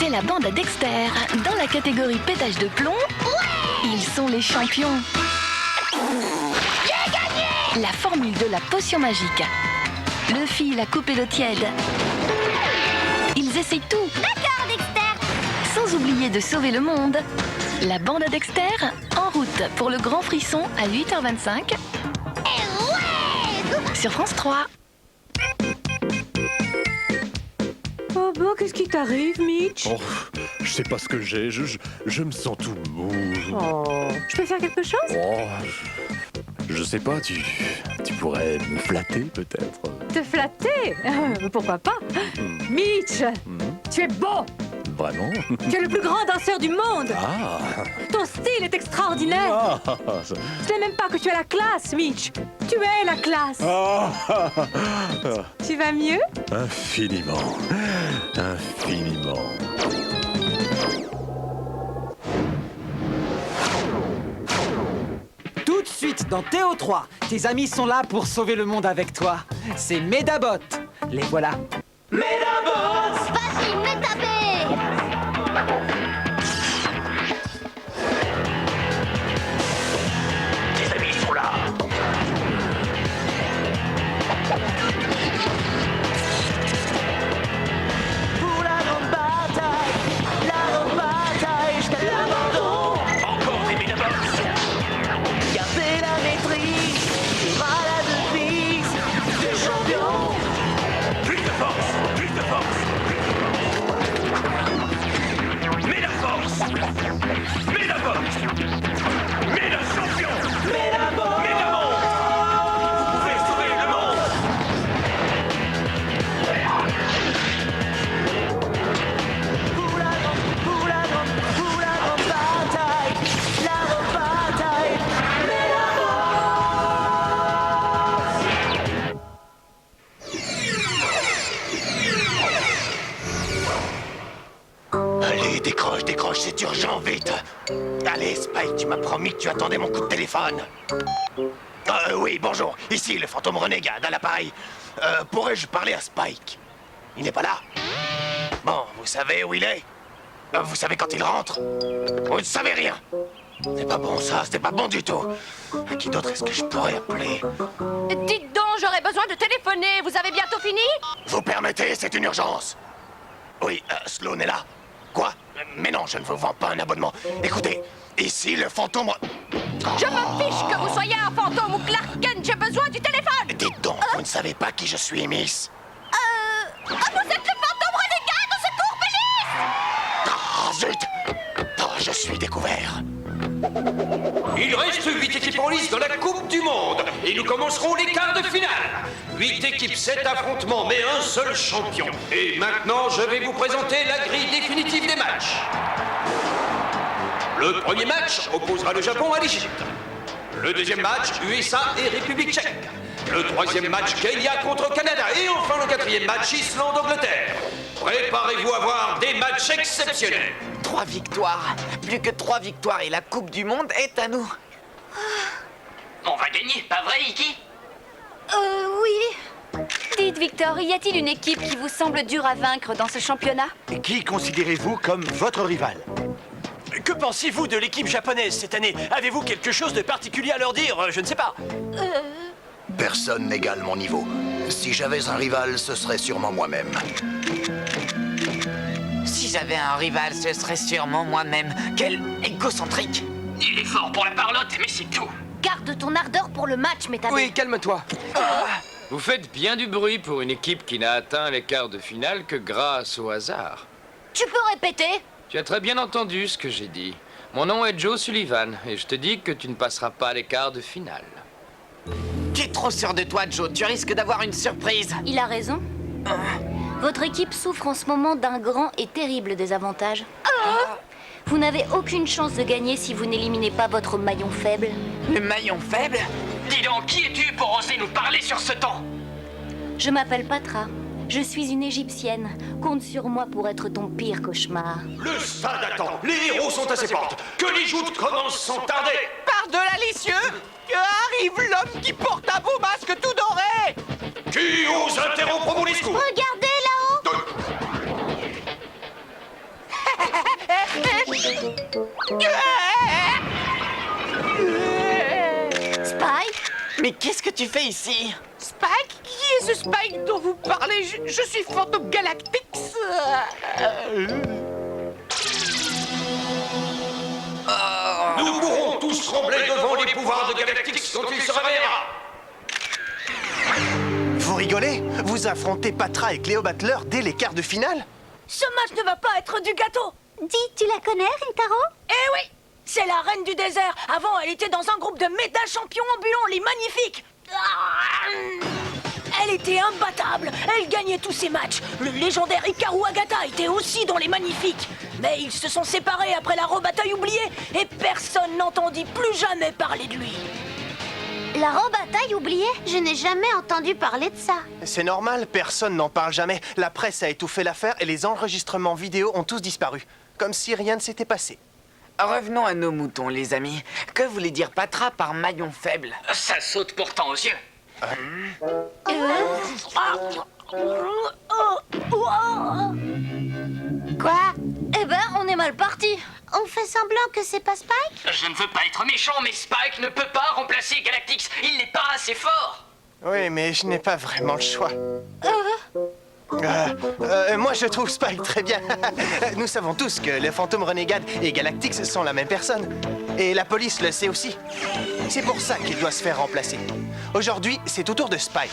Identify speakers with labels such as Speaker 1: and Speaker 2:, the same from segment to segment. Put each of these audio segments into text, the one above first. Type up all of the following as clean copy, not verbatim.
Speaker 1: C'est la bande à Dexter. Dans la catégorie pétage de plomb, ils sont les champions.
Speaker 2: J'ai gagné!
Speaker 1: La formule de la potion magique. Le fil, la coupe et l'eau tiède. Ils essayent tout.
Speaker 2: D'accord, Dexter!
Speaker 1: Sans oublier de sauver le monde. La bande à Dexter, en route pour le grand frisson à 8h25
Speaker 2: Et ouais!
Speaker 1: sur France 3.
Speaker 3: Oh bon, qu'est-ce qui t'arrive, Mitch?
Speaker 4: Oh, je sais pas ce que j'ai, je me sens tout mou.
Speaker 3: Oh, je peux faire quelque chose?
Speaker 4: Oh, je sais pas, tu pourrais me flatter peut-être.
Speaker 3: Te flatter? Pourquoi pas? Mitch, tu es beau!
Speaker 4: Vraiment?
Speaker 3: Tu es le plus grand danseur du monde!
Speaker 4: Ah,
Speaker 3: Ton style est extraordinaire! Je sais même pas que tu as la classe, Mitch! Tu es la classe! Tu vas mieux?
Speaker 4: Infiniment, infiniment.
Speaker 5: Tout de suite dans Théo 3, tes amis sont là pour sauver le monde avec toi. C'est Medabot. Les voilà. Medabot!
Speaker 2: Vas-y, Métabé!
Speaker 6: Tes amis sont là.
Speaker 5: Pour la grande bataille, jusqu'à l'abandon.
Speaker 6: Encore des Medabots.
Speaker 5: Gardez la maîtrise, sera la devise des champions.
Speaker 6: Plus de force, plus de force. Mets la force. Mets la force. Mets la champion.
Speaker 5: Medabot!
Speaker 6: Mets la monde. Vous pouvez sauver le monde.
Speaker 5: Pour la grande bataille, la grande bataille.
Speaker 6: Allez, décroche, décroche, c'est urgent, vite. Allez, Spike, tu m'as promis que tu attendais mon coup de téléphone. Oui, bonjour. Ici, le fantôme renégade à l'appareil. Pourrais-je parler à Spike? Il n'est pas là. Bon, vous savez où il est? Vous savez quand il rentre? Vous ne savez rien. C'est pas bon, ça, c'est pas bon du tout. À qui d'autre est-ce que je pourrais appeler?
Speaker 7: Dites donc, j'aurais besoin de téléphoner. Vous avez bientôt fini?
Speaker 6: Vous permettez, c'est une urgence. Oui, Sloan est là. Quoi? Mais non, je ne vous vends pas un abonnement. Écoutez, ici, le fantôme...
Speaker 7: Je me fiche que vous soyez un fantôme ou Clark Kent, j'ai besoin du téléphone!
Speaker 6: Dites donc, vous ne savez pas qui je suis, Miss?
Speaker 7: Vous êtes le fantôme renégat de secours, Bélis!
Speaker 6: Ah, zut! Oh, je suis découvert.
Speaker 8: Il reste 8 équipes en lice dans la Coupe du Monde et nous commencerons les quarts de finale. 8 équipes, 7 affrontements, mais un seul champion. Et maintenant, je vais vous présenter la grille définitive des matchs. Le premier match opposera le Japon à l'Égypte. Le deuxième match, USA et République tchèque. Le troisième match, Kenya contre Canada. Et enfin le quatrième match, Islande-Angleterre. Préparez-vous à voir des matchs exceptionnels.
Speaker 9: 3 victoires. Plus que 3 victoires et la Coupe du Monde est à nous.
Speaker 6: On va gagner, pas vrai, Iki?
Speaker 7: Oui. Dites, Victor, y a-t-il une équipe qui vous semble dure à vaincre dans ce championnat?
Speaker 10: Qui considérez-vous comme votre rival?
Speaker 11: Que pensez-vous de l'équipe japonaise cette année? Avez-vous quelque chose de particulier à leur dire? Je ne sais pas.
Speaker 10: Personne n'égale mon niveau. Si j'avais un rival, ce serait sûrement moi-même.
Speaker 9: Si j'avais un rival, ce serait sûrement moi-même. Quel égocentrique!
Speaker 6: Il est fort pour la parlotte, mais c'est tout.
Speaker 2: Garde ton ardeur pour le match, Métabé.
Speaker 5: Oui, calme-toi.
Speaker 12: Vous faites bien du bruit pour une équipe qui n'a atteint les quarts de finale que grâce au hasard.
Speaker 2: Tu peux répéter?
Speaker 12: Tu as très bien entendu ce que j'ai dit. Mon nom est Joe Sullivan et je te dis que tu ne passeras pas les quarts de finale.
Speaker 9: Tu es trop sûr de toi, Joe. Tu risques d'avoir une surprise.
Speaker 2: Il a raison. Votre équipe souffre en ce moment d'un grand et terrible désavantage. Vous n'avez aucune chance de gagner si vous n'éliminez pas votre maillon faible.
Speaker 9: Le maillon faible?
Speaker 6: Dis donc, qui es-tu pour oser nous parler sur ce temps?
Speaker 2: Je m'appelle Patra. Je suis une Égyptienne. Compte sur moi pour être ton pire cauchemar.
Speaker 8: Le stade attend. Les héros sont à ses portes. Que les joutes commencent sans tarder.
Speaker 9: Par-delà les cieux, arrive l'homme qui porte un beau masque tout doré.
Speaker 8: Qui ose interrompre mon discours?
Speaker 2: Regardez là-haut! Spike?
Speaker 9: Mais qu'est-ce que tu fais ici? Spike? Qui est ce Spike dont vous parlez? Je suis Fantôme Galactix.
Speaker 8: Nous mourrons tous trembler devant les pouvoirs de Galactix quand il se réveillera.
Speaker 9: Vous rigolez? Vous affrontez Patra et Cléo Battler dès les quarts de finale?
Speaker 3: Ce match ne va pas être du gâteau.
Speaker 2: Dis, tu la connais, Rintaro?
Speaker 3: Eh oui, c'est la reine du désert. Avant, elle était dans un groupe de méta-champions ambulants, les Magnifiques. Elle était imbattable. Elle gagnait tous ses matchs. Le légendaire Hikaru Agata était aussi dans les Magnifiques. Mais ils se sont séparés après la rebataille oubliée et personne n'entendit plus jamais parler de lui.
Speaker 2: La rebataille oubliée? Je n'ai jamais entendu parler de ça.
Speaker 9: C'est normal, personne n'en parle jamais. La presse a étouffé l'affaire et les enregistrements vidéo ont tous disparu. Comme si rien ne s'était passé.
Speaker 13: Revenons à nos moutons, les amis. Que voulait dire Patra par maillon faible?
Speaker 12: Ça saute pourtant aux yeux.
Speaker 2: Quoi? Eh ben, on est mal parti. On fait semblant que c'est pas Spike?
Speaker 12: Je ne veux pas être méchant, mais Spike ne peut pas remplacer Galactix. Il n'est pas assez fort.
Speaker 9: Oui, mais je n'ai pas vraiment le choix. Moi, je trouve Spike très bien. Nous savons tous que le fantôme renégade et Galactix sont la même personne. Et la police le sait aussi. C'est pour ça qu'il doit se faire remplacer. Aujourd'hui, c'est au tour de Spike.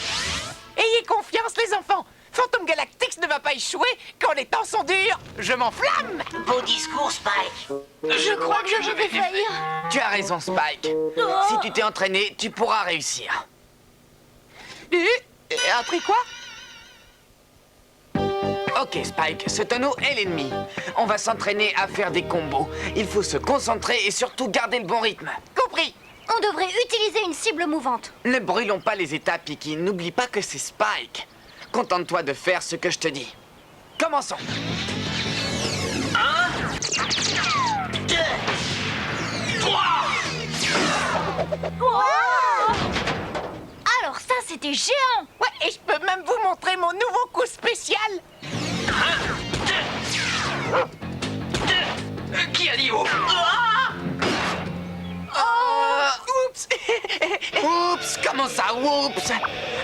Speaker 14: Ayez confiance, les enfants. Fantôme Galactix ne va pas échouer quand les temps sont durs. Je m'enflamme.
Speaker 2: Beau discours, Spike.
Speaker 12: Je crois que je vais
Speaker 2: défaillir.
Speaker 13: Tu as raison, Spike. Si tu t'es entraîné, tu pourras réussir.
Speaker 14: Un truc quoi?
Speaker 13: Ok, Spike, ce tonneau est l'ennemi. On va s'entraîner à faire des combos. Il faut se concentrer et surtout garder le bon rythme.
Speaker 14: Compris.
Speaker 2: On devrait utiliser une cible mouvante.
Speaker 13: Ne brûlons pas les étapes, Iki. N'oublie pas que c'est Spike. Contente-toi de faire ce que je te dis. Commençons.
Speaker 12: 1, 2, 3.
Speaker 2: Alors ça, c'était géant.
Speaker 14: Ouais, et je peux même vous montrer mon nouveau coup spécial.
Speaker 12: 1, 2. Qui a dit oh?
Speaker 14: Oups.
Speaker 13: Oups, comment ça, oups?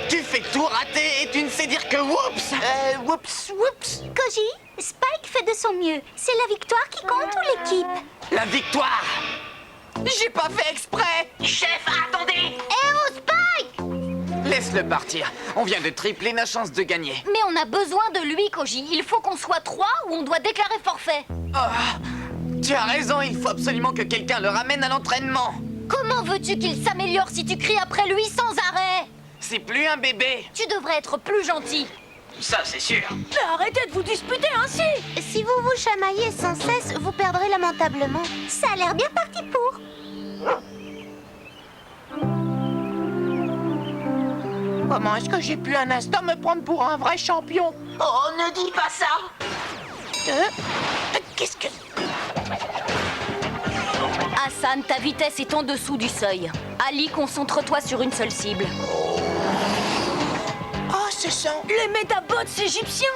Speaker 13: Tu fais tout rater et tu ne sais dire que oups.
Speaker 14: Oups.
Speaker 2: Koji, Spike fait de son mieux. C'est la victoire qui compte ou l'équipe?
Speaker 13: La victoire.
Speaker 14: J'ai pas fait exprès.
Speaker 12: Chef, attendez.
Speaker 2: Eh oh, Spike!
Speaker 13: Laisse-le partir. On vient de tripler nos chances de gagner.
Speaker 2: Mais on a besoin de lui, Koji. Il faut qu'on soit 3 ou on doit déclarer forfait.
Speaker 13: Tu as raison, il faut absolument que quelqu'un le ramène à l'entraînement.
Speaker 2: Comment veux-tu qu'il s'améliore si tu cries après lui sans arrêt?
Speaker 13: C'est plus un bébé.
Speaker 2: Tu devrais être plus gentil.
Speaker 12: Ça, c'est sûr.
Speaker 3: Mais arrêtez de vous disputer ainsi.
Speaker 2: Si vous vous chamaillez sans cesse, vous perdrez lamentablement. Ça a l'air bien parti pour.
Speaker 14: Comment est-ce que j'ai pu un instant me prendre pour un vrai champion?
Speaker 12: Oh, ne dis pas ça.
Speaker 14: Qu'est-ce que...
Speaker 2: Hassan, ta vitesse est en dessous du seuil. Ali, concentre-toi sur une seule cible.
Speaker 14: Oh, ce sont...
Speaker 3: Les métabots égyptiens.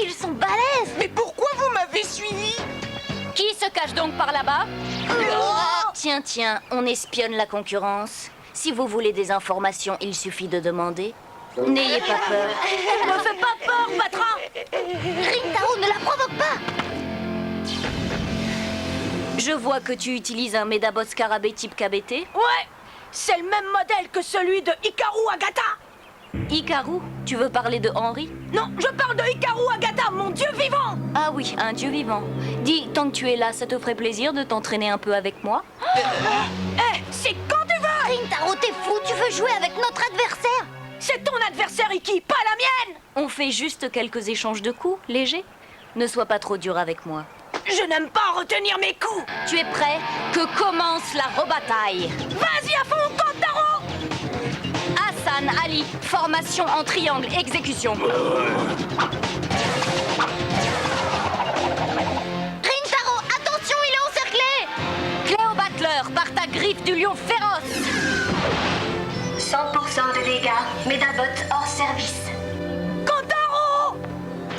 Speaker 2: Ils sont balèzes.
Speaker 14: Mais pourquoi vous m'avez suivi?
Speaker 2: Qui se cache donc par là-bas? Tiens, on espionne la concurrence. Si vous voulez des informations, il suffit de demander. N'ayez pas peur.
Speaker 3: Ne me fais pas peur, Patra.
Speaker 2: Rintaro, ne la provoque pas. Je vois que tu utilises un Medabot Scarabée type KBT.
Speaker 3: Ouais, c'est le même modèle que celui de Hikaru Agata.
Speaker 2: Hikaru, tu veux parler de Henri?
Speaker 3: Non, je parle de Hikaru Agata, mon dieu vivant.
Speaker 2: Ah oui, un dieu vivant. Dis, tant que tu es là, ça te ferait plaisir de t'entraîner un peu avec moi?
Speaker 3: C'est quand tu veux.
Speaker 2: Rintaro, t'es fou, tu veux jouer avec notre adversaire?
Speaker 3: C'est ton adversaire, Iki, pas la mienne.
Speaker 2: On fait juste quelques échanges de coups, légers. Ne sois pas trop dur avec moi.
Speaker 3: Je n'aime pas retenir mes coups.
Speaker 2: Tu es prêt? Que commence la rebataille.
Speaker 3: Vas-y à fond, Kantaro.
Speaker 2: Hassan, Ali, formation en triangle, exécution. Rintaro, attention, il est encerclé. Cléo Battler, par ta griffe du lion féroce.
Speaker 15: 100% de dégâts, Medabot hors service.
Speaker 3: Kantaro!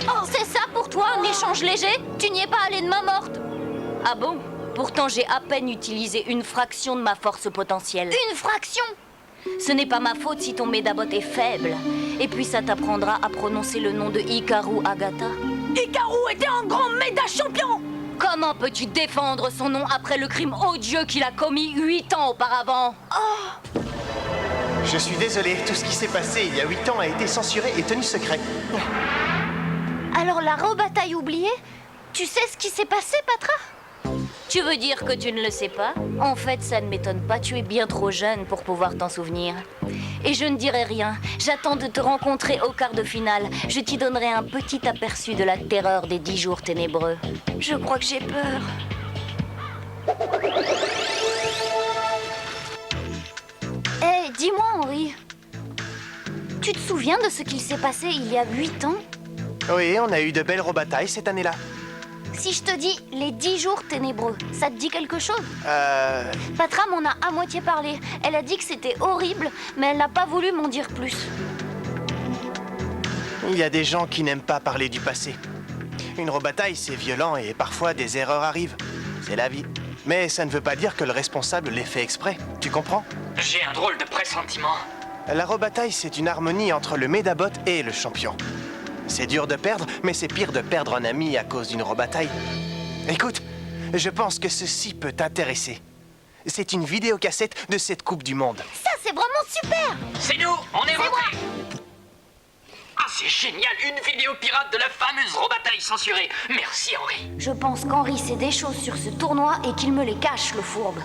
Speaker 2: Oh, c'est ça pour toi, un échange léger? Tu n'y es pas allé de main morte? Ah bon? Pourtant, j'ai à peine utilisé une fraction de ma force potentielle.
Speaker 7: Une fraction?
Speaker 2: Ce n'est pas ma faute si ton Medabot est faible. Et puis ça t'apprendra à prononcer le nom de Hikaru Agata.
Speaker 3: Hikaru était un grand méda champion!
Speaker 2: Comment peux-tu défendre son nom après le crime odieux qu'il a commis 8 ans auparavant?
Speaker 3: Oh!
Speaker 9: Je suis désolé, tout ce qui s'est passé il y a 8 ans a été censuré et tenu secret.
Speaker 7: Alors la rebataille oubliée? Tu sais ce qui s'est passé, Patra?
Speaker 2: Tu veux dire que tu ne le sais pas? En fait, ça ne m'étonne pas, tu es bien trop jeune pour pouvoir t'en souvenir. Et je ne dirai rien, j'attends de te rencontrer au quart de finale. Je t'y donnerai un petit aperçu de la terreur des 10 jours ténébreux.
Speaker 7: Je crois que j'ai peur. Hé, dis-moi, Henri. Tu te souviens de ce qu'il s'est passé il y a 8 ans?
Speaker 9: Oui, on a eu de belles rebatailles cette année-là.
Speaker 7: Si je te dis les 10 jours ténébreux, ça te dit quelque chose? Patra m'en a à moitié parlé. Elle a dit que c'était horrible, mais elle n'a pas voulu m'en dire plus.
Speaker 9: Il y a des gens qui n'aiment pas parler du passé. Une rebataille, c'est violent et parfois des erreurs arrivent. C'est la vie. Mais ça ne veut pas dire que le responsable l'ait fait exprès. Tu comprends?
Speaker 13: J'ai un drôle de pressentiment.
Speaker 9: La rebataille, c'est une harmonie entre le Medabot et le champion. C'est dur de perdre, mais c'est pire de perdre un ami à cause d'une rebataille. Écoute, je pense que ceci peut t'intéresser. C'est une vidéocassette de cette Coupe du Monde.
Speaker 7: Ça, c'est vraiment super!
Speaker 13: C'est nous, on est rentrés. Ah, c'est génial, une vidéo pirate de la fameuse rebataille censurée. Merci, Henri.
Speaker 7: Je pense qu'Henri sait des choses sur ce tournoi et qu'il me les cache, le fourbe.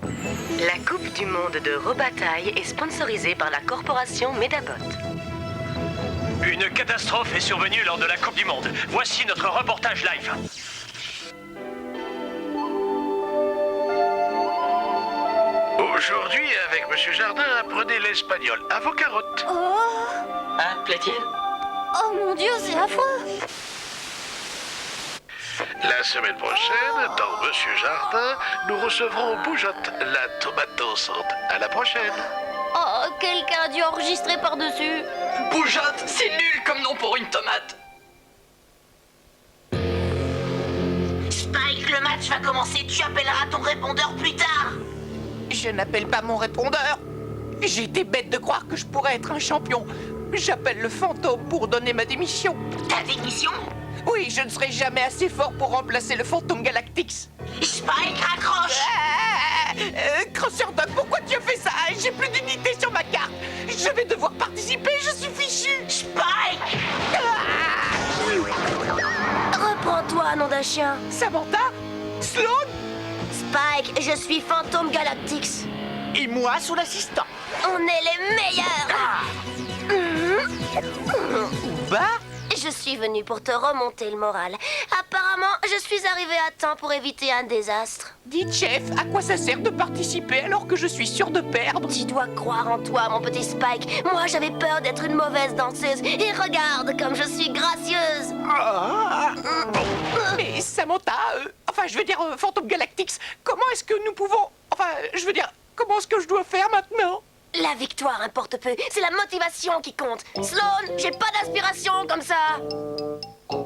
Speaker 1: La Coupe du Monde de rebataille est sponsorisée par la corporation Medabot.
Speaker 11: Une catastrophe est survenue lors de la Coupe du Monde. Voici notre reportage live.
Speaker 16: Aujourd'hui, avec Monsieur Jardin, apprenez l'espagnol à vos carottes.
Speaker 7: Oh!
Speaker 13: Hein, plaît-il?
Speaker 7: Oh mon Dieu, c'est affreux!
Speaker 16: La semaine prochaine, dans Monsieur Jardin, nous recevrons Boujotte, la tomate dansante. À la prochaine.
Speaker 7: Oh, quelqu'un a dû enregistrer par-dessus.
Speaker 13: Boujotte, c'est nul comme nom pour une tomate.
Speaker 14: Spike, le match va commencer. Tu appelleras ton répondeur plus tard. Je n'appelle pas mon répondeur. J'ai été bête de croire que je pourrais être un champion. J'appelle le fantôme pour donner ma démission. Ta démission? Oui, je ne serai jamais assez fort pour remplacer le fantôme Galactix. Spike, raccroche! Crosser Dog, pourquoi tu as fait ça? J'ai plus d'unité sur ma carte. Je vais devoir participer, je suis fichu. Spike!
Speaker 3: Reprends-toi, nom d'un chien.
Speaker 14: Samantha? Sloan?
Speaker 3: Spike, je suis Fantôme Galactix.
Speaker 14: Et moi, son assistant.
Speaker 3: On est les meilleurs.
Speaker 14: Bah?
Speaker 3: Je suis venu pour te remonter le moral. Apparemment, je suis arrivé à temps pour éviter un désastre.
Speaker 14: Dites, chef, à quoi ça sert de participer alors que je suis sûr de perdre?
Speaker 3: Tu dois croire en toi, mon petit Spike. Moi, j'avais peur d'être une mauvaise danseuse. Et regarde comme je suis gracieuse.
Speaker 14: Mais Samantha, je veux dire, Fantôme Galactix, comment est-ce que nous pouvons... comment est-ce que je dois faire maintenant?
Speaker 3: La victoire importe peu, c'est la motivation qui compte. Sloan, j'ai pas d'inspiration comme ça.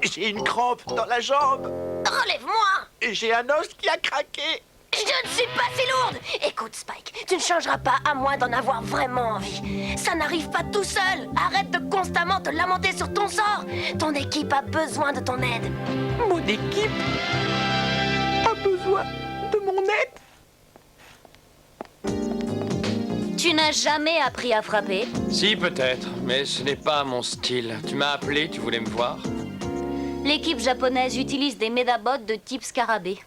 Speaker 14: J'ai une crampe dans la jambe.
Speaker 3: Relève-moi.
Speaker 14: Et j'ai un os qui a craqué.
Speaker 3: Je ne suis pas si lourde. Écoute, Spike, tu ne changeras pas à moins d'en avoir vraiment envie. Ça n'arrive pas tout seul. Arrête de constamment te lamenter sur ton sort. Ton équipe a besoin de ton aide.
Speaker 14: Mon équipe a besoin de mon aide?
Speaker 2: Tu n'as jamais appris à frapper?
Speaker 12: Si, peut-être, mais ce n'est pas mon style. Tu m'as appelé, tu voulais me voir?
Speaker 2: L'équipe japonaise utilise des Medabots de type scarabée.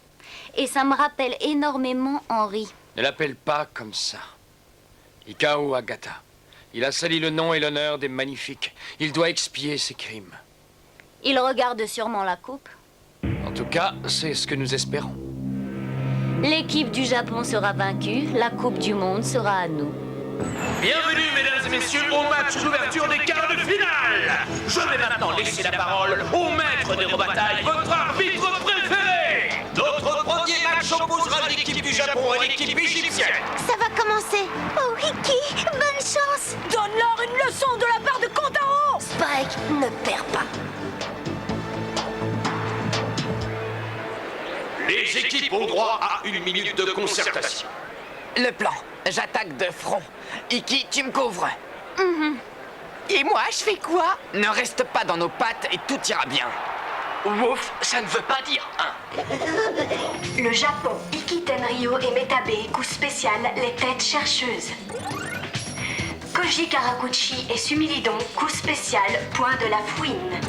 Speaker 2: Et ça me rappelle énormément Henri.
Speaker 12: Ne l'appelle pas comme ça. Hikaru Agata. Il a sali le nom et l'honneur des Magnifiques. Il doit expier ses crimes.
Speaker 2: Il regarde sûrement la coupe.
Speaker 12: En tout cas, c'est ce que nous espérons.
Speaker 2: L'équipe du Japon sera vaincue, la Coupe du Monde sera à nous.
Speaker 11: Bienvenue, mesdames et messieurs, au match d'ouverture des quarts de finale. Je vais maintenant laisser la parole au maître des rebatailles, votre arbitre préféré.
Speaker 8: Notre premier match opposera l'équipe du Japon et l'équipe égyptienne.
Speaker 7: Ça va commencer. Oh, Ricky, bonne chance.
Speaker 3: Donne-leur une leçon de la part de Kantaro. Spike, ne perds pas.
Speaker 11: Les
Speaker 8: Les équipes ont droit à 1 minute de concertation.
Speaker 13: Le plan, j'attaque de front. Iki, tu me couvres.
Speaker 14: Et moi, je fais quoi?
Speaker 13: Ne reste pas dans nos pattes et tout ira bien.
Speaker 11: Ouf, ça ne veut pas dire un.
Speaker 15: Le Japon, Iki Tenryo et Metabe, coup spécial, les têtes chercheuses. Koji Karakuchi et Sumilidon, coup spécial, point de la fouine.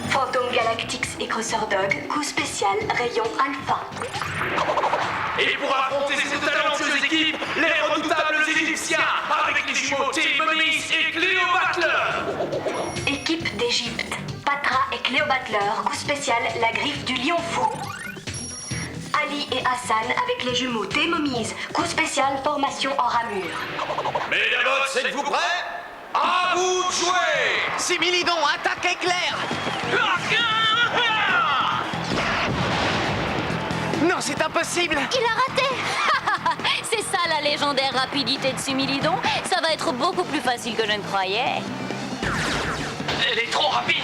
Speaker 15: Phantom Galactix et Crosser Dog, coup spécial, rayon alpha.
Speaker 11: Et pour affronter ces talentueuses équipes, les redoutables Égyptiens, avec les jumeaux T-Mummies et Cléo Battler.
Speaker 15: Équipe d'Égypte, Patra et Cléo Battler, coup spécial, la griffe du lion fou. Ali et Hassan avec les jumeaux T-Mummies, coup spécial, formation en ramure.
Speaker 8: Médabots, êtes-vous prêts? À vous de jouer!
Speaker 13: Similidon, attaque éclair! Non, c'est impossible!
Speaker 2: Il a raté. C'est ça la légendaire rapidité de Sumilidon. Ça va être beaucoup plus facile que je ne croyais.
Speaker 11: Elle est trop rapide.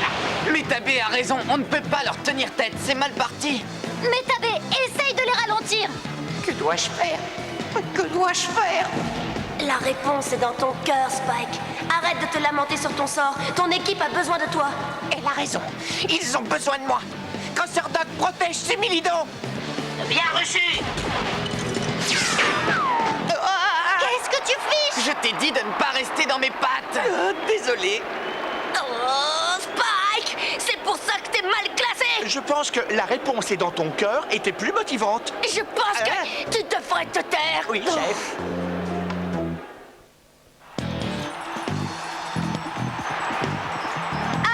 Speaker 13: Metabe a raison, on ne peut pas leur tenir tête, c'est mal parti.
Speaker 7: Metabe, essaye de les ralentir.
Speaker 14: Que dois-je faire? Que dois-je faire?
Speaker 3: La réponse est dans ton cœur, Spike. Arrête de te lamenter sur ton sort. Ton équipe a besoin de toi.
Speaker 14: Elle a raison. Ils ont besoin de moi. Crosser Dog protège Sumilidon.
Speaker 11: Bien reçu.
Speaker 7: Qu'est-ce que tu fiches?
Speaker 13: Je t'ai dit de ne pas rester dans mes pattes.
Speaker 14: Désolé.
Speaker 3: Oh, Spike! C'est pour ça que t'es mal classé!
Speaker 14: Je pense que la réponse est dans ton cœur et t'es plus motivante.
Speaker 3: Je pense que tu devrais te taire!
Speaker 14: Oui, chef.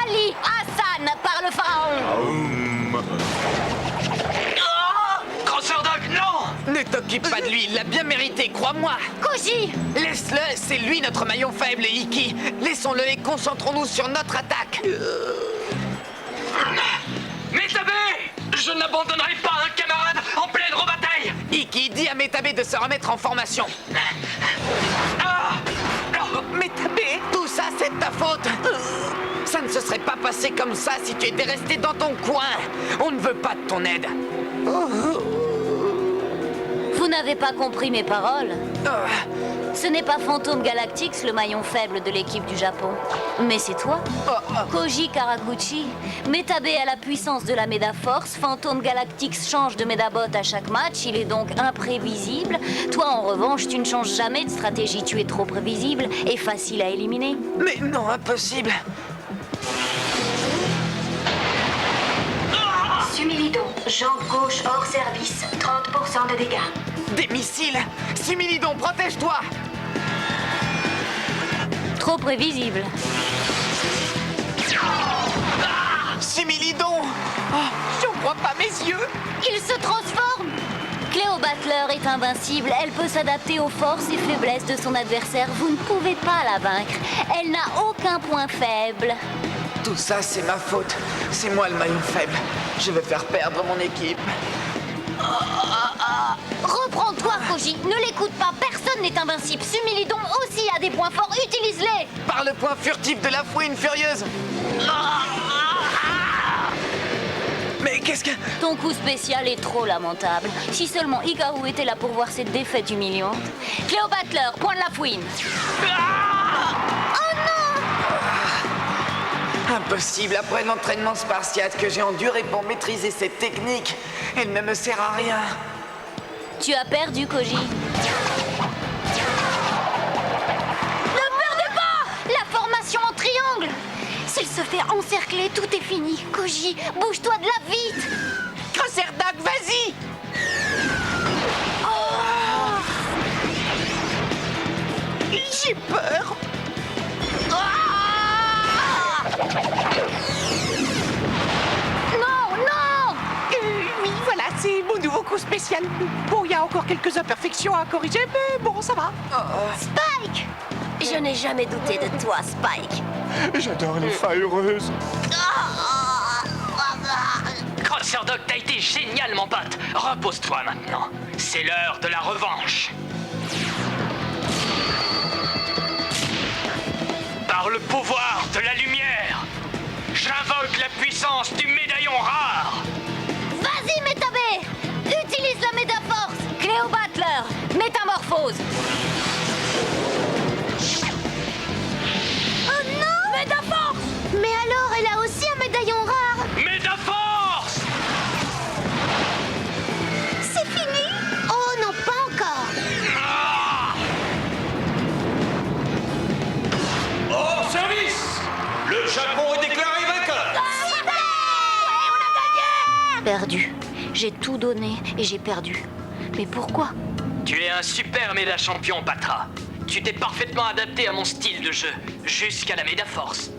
Speaker 2: Ali, Hassan, par le pharaon.
Speaker 11: Crosser Dog, non!
Speaker 13: Ne t'occupe pas de lui, il l'a bien mérité, crois-moi.
Speaker 7: Koji!
Speaker 13: Laisse-le, c'est lui notre maillon faible, Iki. Laissons-le et concentrons-nous sur notre attaque.
Speaker 11: Metabe! Je n'abandonnerai pas un camarade en pleine rebataille!
Speaker 13: Iki, dis à Metabe de se remettre en formation. Metabe, tout ça c'est de ta faute. Ça ne se serait pas passé comme ça si tu étais resté dans ton coin. On ne veut pas de ton aide.
Speaker 2: Vous n'avez pas compris mes paroles. Ce n'est pas Phantom Galactix, le maillon faible de l'équipe du Japon. Mais c'est toi. Koji Karakuchi. Metabe a la puissance de la Médaforce. Phantom Galactix change de Médabot à chaque match. Il est donc imprévisible. Toi, en revanche, tu ne changes jamais de stratégie. Tu es trop prévisible et facile à éliminer.
Speaker 13: Mais non, impossible.
Speaker 15: Sumilidon, jambe gauche hors service, 30% de dégâts.
Speaker 13: Des missiles. Sumilidon, protège-toi.
Speaker 2: Trop prévisible.
Speaker 13: Sumilidon.
Speaker 14: J'en crois pas mes yeux.
Speaker 2: Il se transforme. Cléo Battler est invincible. Elle peut s'adapter aux forces et faiblesses de son adversaire. Vous ne pouvez pas la vaincre. Elle n'a aucun point faible.
Speaker 13: Tout ça, c'est ma faute. C'est moi le maillon faible. Je vais faire perdre mon équipe.
Speaker 7: Reprends-toi, Koji. Ne l'écoute pas. Personne n'est invincible. Sumilidon aussi a des points forts. Utilise-les.
Speaker 13: Par le point furtif de la fouine furieuse. Mais qu'est-ce que...
Speaker 2: Ton coup spécial est trop lamentable. Si seulement Hikaru était là pour voir cette défaite humiliante. Cléo Battler, point de la fouine.
Speaker 7: Oh non!
Speaker 13: Impossible, après l'entraînement spartiate que j'ai enduré pour maîtriser cette technique, elle ne me sert à rien.
Speaker 2: Tu as perdu, Koji.
Speaker 7: Ne perdez pas! La formation en triangle! S'il se fait encercler, tout est fini. Koji, bouge-toi de là vite!
Speaker 14: Crosser Dog, vas-y! J'ai peur.
Speaker 7: Non, non!
Speaker 14: Oui, voilà, c'est mon nouveau coup spécial. Bon, il y a encore quelques imperfections à corriger, mais bon, ça va.
Speaker 7: Spike!
Speaker 3: Je n'ai jamais douté de toi, Spike.
Speaker 9: J'adore les fins heureuses.
Speaker 11: Crosser Dog, t'as été génial, mon pote. Repose-toi maintenant. C'est l'heure de la revanche. Par le pouvoir de la lumière, j'invoque la puissance du médaillon rare.
Speaker 7: Vas-y, Metabe!
Speaker 2: Super Métamorphose.
Speaker 7: Oh non!
Speaker 3: Métaforce!
Speaker 7: Mais alors, elle a aussi un médaillon rare.
Speaker 11: Métaforce!
Speaker 7: C'est fini? Oh non, pas encore.
Speaker 8: Hors service! Le Japon est déclaré vainqueur!
Speaker 2: Perdu. J'ai tout donné et j'ai perdu. Mais pourquoi?
Speaker 17: Tu es un super méda champion, Patra. Tu t'es parfaitement adapté à mon style de jeu, jusqu'à la Médaforce.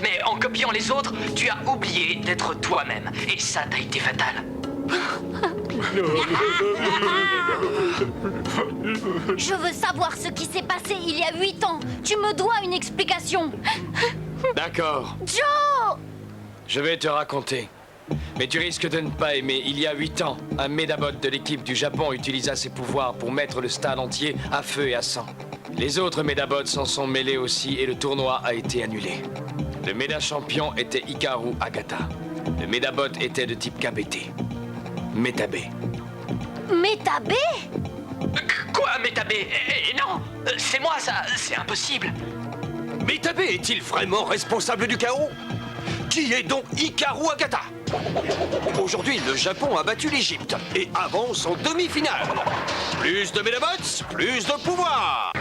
Speaker 17: Mais en copiant les autres, tu as oublié d'être toi-même. Et ça t'a été fatal.
Speaker 2: Je veux savoir ce qui s'est passé il y a 8 ans. Tu me dois une explication.
Speaker 12: D'accord,
Speaker 2: Joe!
Speaker 12: je vais te raconter. Mais tu risques de ne pas aimer. Il y a 8 ans, un Médabot de l'équipe du Japon utilisa ses pouvoirs pour mettre le stade entier à feu et à sang. Les autres Médabots s'en sont mêlés aussi et le tournoi a été annulé. Le Méda champion était Hikaru Agata. Le Médabot était de type KBT. Métabé.
Speaker 2: Métabé?
Speaker 17: Quoi, Métabé? Non, c'est moi, ça, c'est impossible.
Speaker 8: Métabé est-il vraiment responsable du chaos? Qui est donc Hikaru Agata? Aujourd'hui, le Japon a battu l'Égypte et avance en demi-finale. Plus de Médabots, plus de pouvoir.